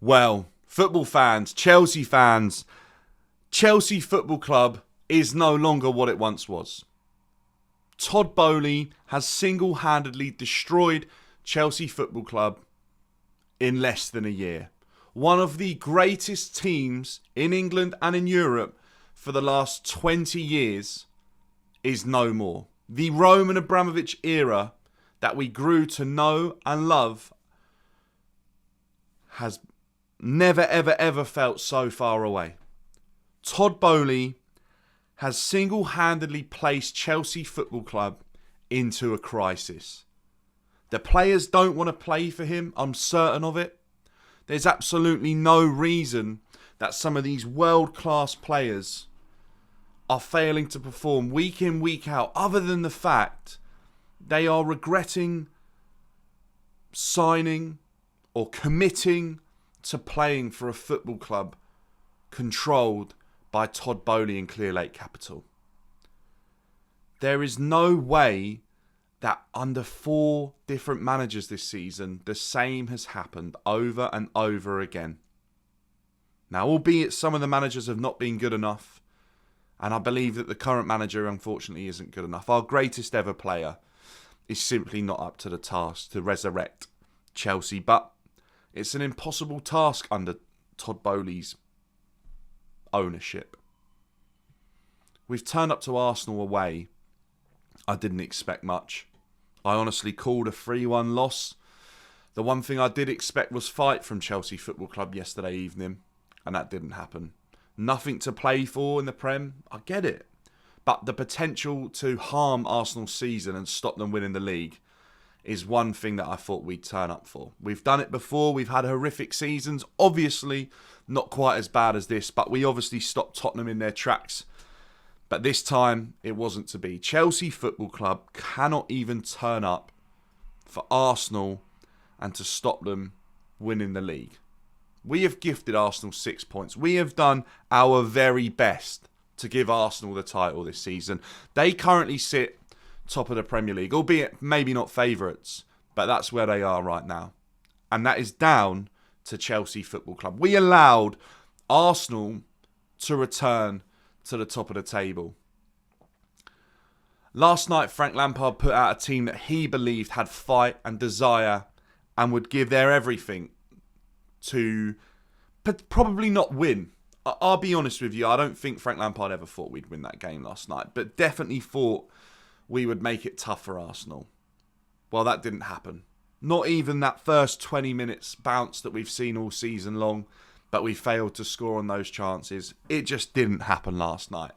Well, football fans, Chelsea fans, Chelsea Football Club is no longer what it once was. Todd Boehly has single-handedly destroyed Chelsea Football Club in less than a year. One of the greatest teams in England and in Europe for the last 20 years is no more. The Roman Abramovich era that we grew to know and love has never, ever, ever felt so far away. Todd Boehly has single-handedly placed Chelsea Football Club into a crisis. The players don't want to play for him, I'm certain of it. There's absolutely no reason that some of these world-class players are failing to perform week in, week out, other than the fact they are regretting signing or committing to playing for a football club controlled by Todd Boehly and Clearlake Capital. There is no way that under 4 different managers this season, the same has happened over and over again. Now, albeit some of the managers have not been good enough, and I believe that the current manager, unfortunately, isn't good enough. Our greatest ever player is simply not up to the task to resurrect Chelsea. But it's an impossible task under Todd Boehly's ownership. We've turned up to Arsenal away. I didn't expect much. I honestly called a 3-1 loss. The one thing I did expect was fight from Chelsea Football Club yesterday evening, and that didn't happen. Nothing to play for in the Prem, I get it. But the potential to harm Arsenal's season and stop them winning the league is one thing that I thought we'd turn up for. We've done it before, we've had horrific seasons, obviously not quite as bad as this, but we obviously stopped Tottenham in their tracks. But this time, it wasn't to be. Chelsea Football Club cannot even turn up for Arsenal and to stop them winning the league. We have gifted Arsenal 6 points. We have done our very best to give Arsenal the title this season. They currently sit top of the Premier League, albeit maybe not favourites, but that's where they are right now. And that is down to Chelsea Football Club. We allowed Arsenal to return to the top of the table. Last night, Frank Lampard put out a team that he believed had fight and desire and would give their everything to probably not win. I'll be honest with you, I don't think Frank Lampard ever thought we'd win that game last night, but definitely thought we would make it tough for Arsenal. Well, that didn't happen. Not even that first 20 minutes bounce that we've seen all season long, but we failed to score on those chances. It just didn't happen last night.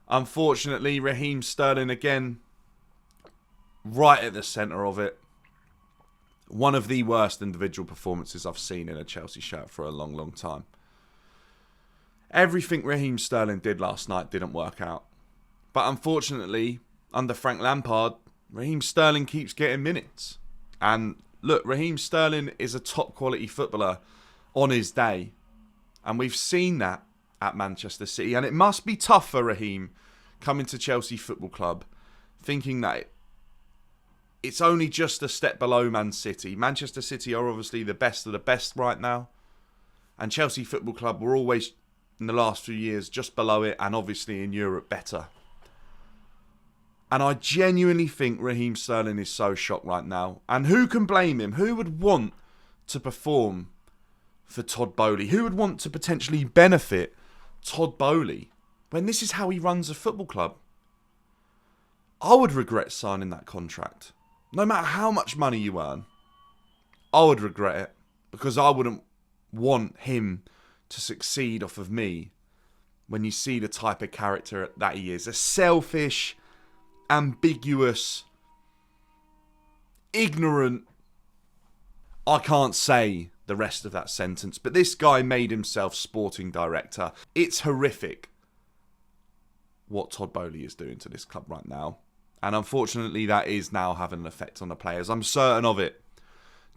Unfortunately, Raheem Sterling again, right at the centre of it. One of the worst individual performances I've seen in a Chelsea shirt for a long, long time. Everything Raheem Sterling did last night didn't work out. But unfortunately, under Frank Lampard, Raheem Sterling keeps getting minutes. And look, Raheem Sterling is a top quality footballer on his day. And we've seen that at Manchester City. And it must be tough for Raheem coming to Chelsea Football Club, thinking that it's only just a step below Man City. Manchester City are obviously the best of the best right now. And Chelsea Football Club were always, in the last few years, just below it. And obviously in Europe, better. And I genuinely think Raheem Sterling is so shocked right now. And who can blame him? Who would want to perform for Todd Boehly? Who would want to potentially benefit Todd Boehly when this is how he runs a football club? I would regret signing that contract. No matter how much money you earn, I would regret it because I wouldn't want him to succeed off of me when you see the type of character that he is. A selfish, ambiguous, ignorant, I can't say the rest of that sentence, but this guy made himself sporting director. It's horrific what Todd Boehly is doing to this club right now. And unfortunately, that is now having an effect on the players. I'm certain of it.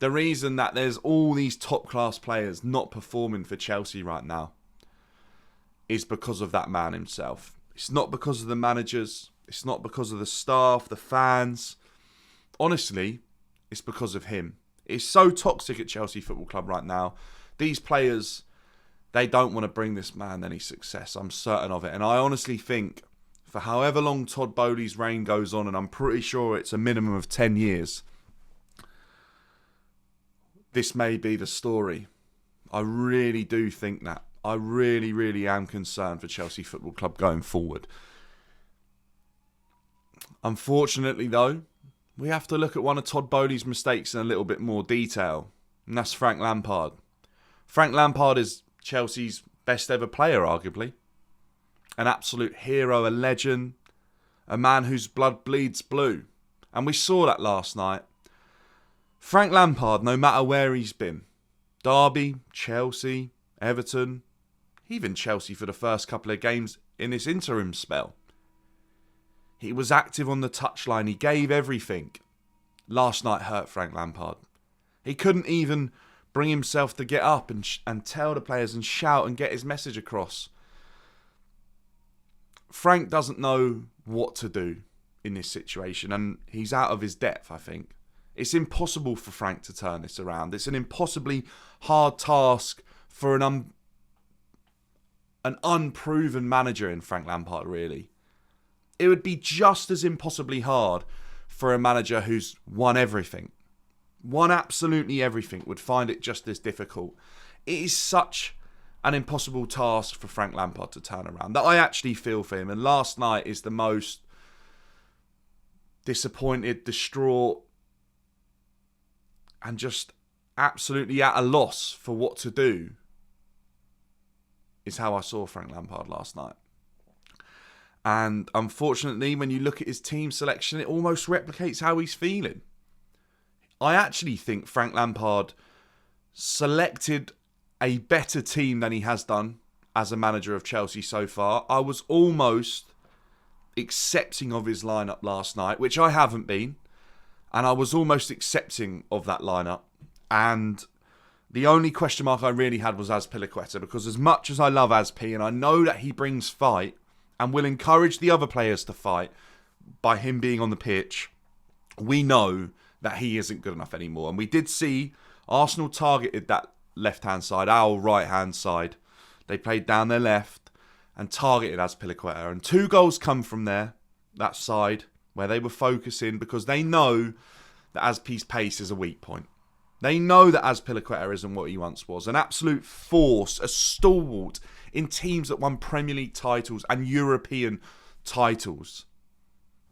The reason that there's all these top-class players not performing for Chelsea right now is because of that man himself. It's not because of the managers. It's not because of the staff, the fans. Honestly, it's because of him. It's so toxic at Chelsea Football Club right now. These players, they don't want to bring this man any success. I'm certain of it. And I honestly think for however long Todd Boehly's reign goes on, and I'm pretty sure it's a minimum of 10 years, this may be the story. I really do think that. I really, really am concerned for Chelsea Football Club going forward. Unfortunately, though, we have to look at one of Todd Boehly's mistakes in a little bit more detail, and that's Frank Lampard. Frank Lampard is Chelsea's best ever player, arguably. An absolute hero, a legend, a man whose blood bleeds blue. And we saw that last night. Frank Lampard, no matter where he's been, Derby, Chelsea, Everton, even Chelsea for the first couple of games in this interim spell, he was active on the touchline. He gave everything. Last night hurt Frank Lampard. He couldn't even bring himself to get up and tell the players and shout and get his message across. Frank doesn't know what to do in this situation, and he's out of his depth, I think. It's impossible for Frank to turn this around. It's an impossibly hard task for an unproven manager in Frank Lampard, really. It would be just as impossibly hard for a manager who's won everything. Won absolutely everything, would find it just as difficult. It is such an impossible task for Frank Lampard to turn around that I actually feel for him. And last night is the most disappointed, distraught, and just absolutely at a loss for what to do is how I saw Frank Lampard last night. And unfortunately, when you look at his team selection, it almost replicates how he's feeling. I actually think Frank Lampard selected a better team than he has done as a manager of Chelsea so far. I was almost accepting of his lineup last night, which I haven't been. And I was almost accepting of that lineup. And the only question mark I really had was Azpilicueta, because as much as I love Azpi, and I know that he brings fight and will encourage the other players to fight by him being on the pitch, we know that he isn't good enough anymore. And we did see Arsenal targeted that left-hand side, our right-hand side. They played down their left and targeted Azpilicueta. And 2 goals come from there, that side, where they were focusing, because they know that Azpi's pace is a weak point. They know that Azpilicueta isn't what he once was. An absolute force, a stalwart in teams that won Premier League titles and European titles.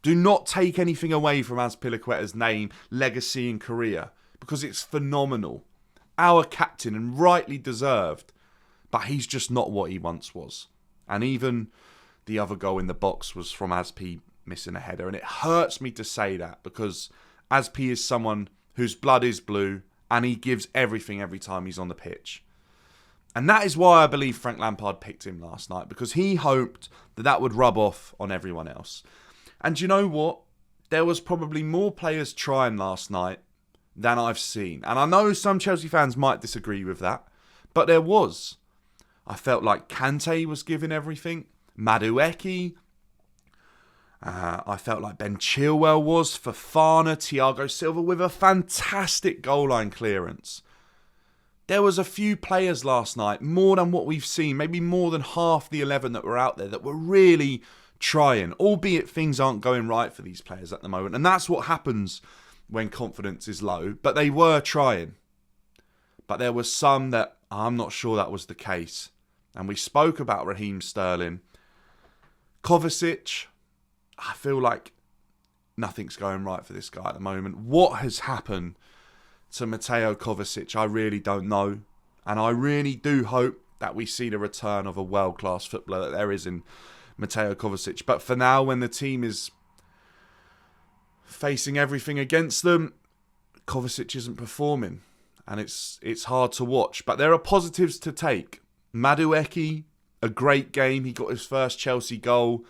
Do not take anything away from Azpilicueta's name, legacy and career, because it's phenomenal. Our captain, and rightly deserved, but he's just not what he once was. And even the other goal in the box was from Azpi missing a header, and it hurts me to say that, because Azpi is someone whose blood is blue and he gives everything every time he's on the pitch. And that is why I believe Frank Lampard picked him last night, because he hoped that that would rub off on everyone else. And you know what? There was probably more players trying last night than I've seen. And I know some Chelsea fans might disagree with that, but there was. I felt like Kante was giving everything. Madueke. I felt like Ben Chilwell was. Fofana, Thiago Silva with a fantastic goal line clearance. There was a few players last night, more than what we've seen, maybe more than half the 11 that were out there, that were really trying, albeit things aren't going right for these players at the moment. And that's what happens when confidence is low. But they were trying. But there was some that I'm not sure that was the case. And we spoke about Raheem Sterling. Kovacic, I feel like nothing's going right for this guy at the moment. What has happened to Mateo Kovacic, I really don't know. And I really do hope that we see the return of a world-class footballer that there is in Mateo Kovacic. But for now, when the team is facing everything against them, Kovacic isn't performing. And it's hard to watch. But there are positives to take. Madueke, a great game. He got his first Chelsea goal.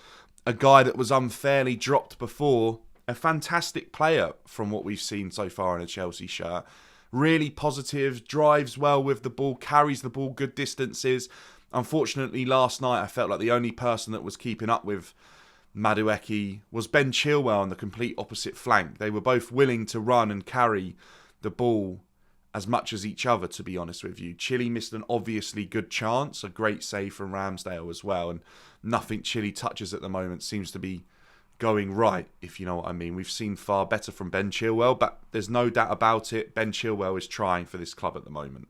A guy that was unfairly dropped before. A fantastic player from what we've seen so far in a Chelsea shirt. Really positive, drives well with the ball, carries the ball good distances. Unfortunately, last night I felt like the only person that was keeping up with Madueke was Ben Chilwell on the complete opposite flank. They were both willing to run and carry the ball as much as each other, to be honest with you. Chile missed an obviously good chance, a great save from Ramsdale as well, and nothing Chile touches at the moment seems to be going right, if you know what I mean. We've seen far better from Ben Chilwell, but there's no doubt about it, Ben Chilwell is trying for this club at the moment.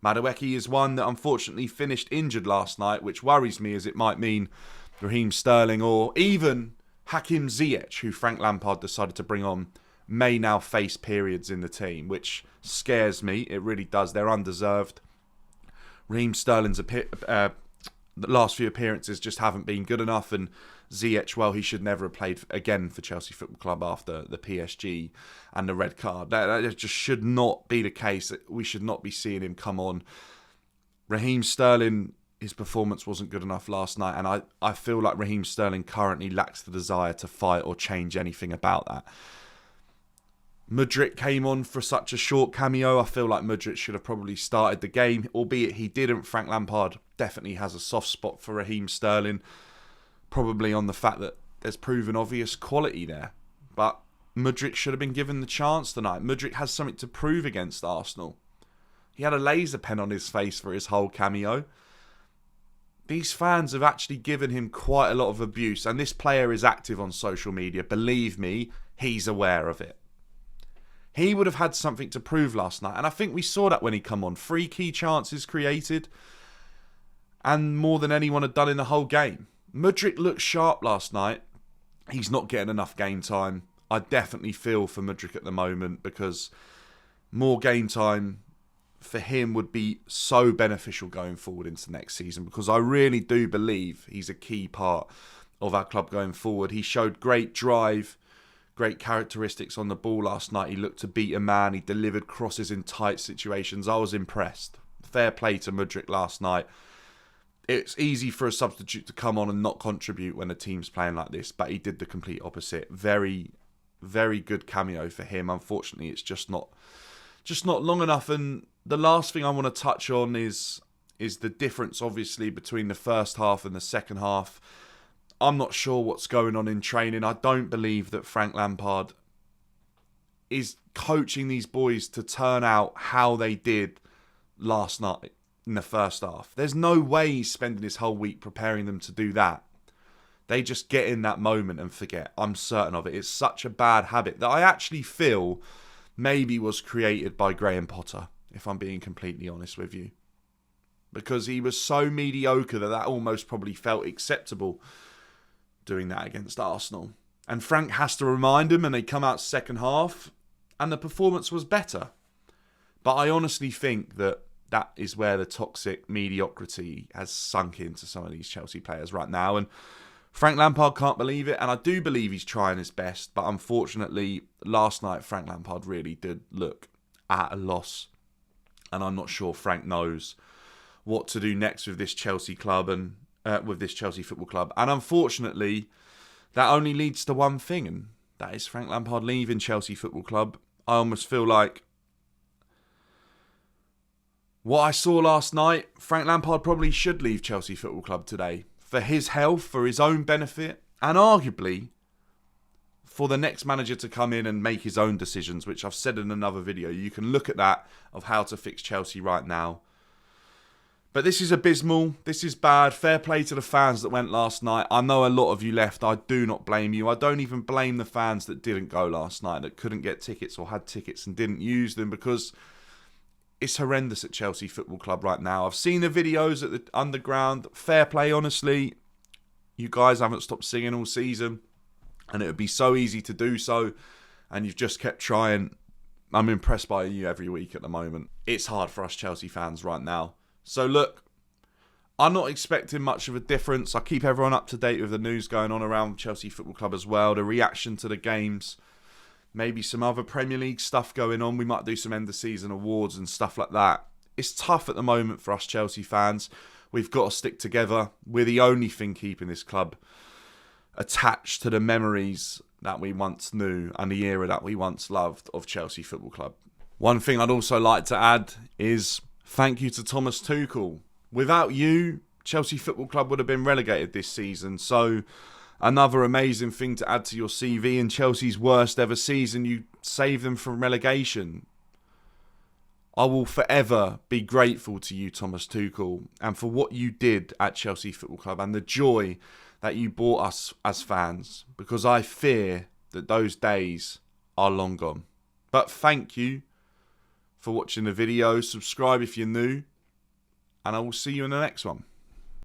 Madueke is one that unfortunately finished injured last night, which worries me as it might mean Raheem Sterling or even Hakim Ziyech, who Frank Lampard decided to bring on, may now face periods in the team, which scares me. It really does. They're undeserved. Raheem Sterling's the last few appearances just haven't been good enough, and Ziyech, well, he should never have played again for Chelsea Football Club after the PSG and the red card. That just should not be the case. We should not be seeing him come on. Raheem Sterling, his performance wasn't good enough last night, and I feel like Raheem Sterling currently lacks the desire to fight or change anything about that. Mudryk came on for such a short cameo. I feel like Mudryk should have probably started the game, albeit he didn't. Frank Lampard definitely has a soft spot for Raheem Sterling, probably on the fact that there's proven obvious quality there. But Mudryk should have been given the chance tonight. Mudryk has something to prove against Arsenal. He had a laser pen on his face for his whole cameo. These fans have actually given him quite a lot of abuse, and this player is active on social media. Believe me, he's aware of it. He would have had something to prove last night, and I think we saw that when he come on. 3 key chances created, and more than anyone had done in the whole game. Mudryk looked sharp last night. He's not getting enough game time. I definitely feel for Mudryk at the moment, because more game time for him would be so beneficial going forward into next season, because I really do believe he's a key part of our club going forward. He showed great drive, great characteristics on the ball last night. He looked to beat a man. He delivered crosses in tight situations. I was impressed. Fair play to Mudryk last night. It's easy for a substitute to come on and not contribute when a team's playing like this, but he did the complete opposite. Very, very good cameo for him. Unfortunately, it's just not long enough. And the last thing I want to touch on is the difference, obviously, between the first half and the second half. I'm not sure what's going on in training. I don't believe that Frank Lampard is coaching these boys to turn out how they did last night in the first half. There's no way he's spending his whole week preparing them to do that. They just get in that moment and forget. I'm certain of it. It's such a bad habit that I actually feel maybe was created by Graham Potter, if I'm being completely honest with you. Because he was so mediocre that almost probably felt acceptable doing that against Arsenal. And Frank has to remind him, and they come out second half, and the performance was better. But I honestly think that is where the toxic mediocrity has sunk into some of these Chelsea players right now. And Frank Lampard can't believe it, and I do believe he's trying his best. But unfortunately, last night, Frank Lampard really did look at a loss. And I'm not sure Frank knows what to do next with this Chelsea club and with this Chelsea Football Club. And unfortunately, that only leads to one thing, and that is Frank Lampard leaving Chelsea Football Club. I almost feel like what I saw last night, Frank Lampard probably should leave Chelsea Football Club today. For his health, for his own benefit, and arguably for the next manager to come in and make his own decisions, which I've said in another video. You can look at that of how to fix Chelsea right now. But this is abysmal. This is bad. Fair play to the fans that went last night. I know a lot of you left. I do not blame you. I don't even blame the fans that didn't go last night, that couldn't get tickets or had tickets and didn't use them, because it's horrendous at Chelsea Football Club right now. I've seen the videos at the underground. Fair play, honestly. You guys haven't stopped singing all season, and it would be so easy to do so, and you've just kept trying. I'm impressed by you every week at the moment. It's hard for us Chelsea fans right now. So look, I'm not expecting much of a difference. I keep everyone up to date with the news going on around Chelsea Football Club as well, the reaction to the games, maybe some other Premier League stuff going on. We might do some end of season awards and stuff like that. It's tough at the moment for us Chelsea fans. We've got to stick together. We're the only thing keeping this club attached to the memories that we once knew and the era that we once loved of Chelsea Football Club. One thing I'd also like to add is thank you to Thomas Tuchel. Without you, Chelsea Football Club would have been relegated this season. So another amazing thing to add to your CV. In Chelsea's worst ever season, you saved them from relegation. I will forever be grateful to you, Thomas Tuchel, and for what you did at Chelsea Football Club and the joy that you brought us as fans, because I fear that those days are long gone. But thank you for watching the video. Subscribe if you're new, and I will see you in the next one.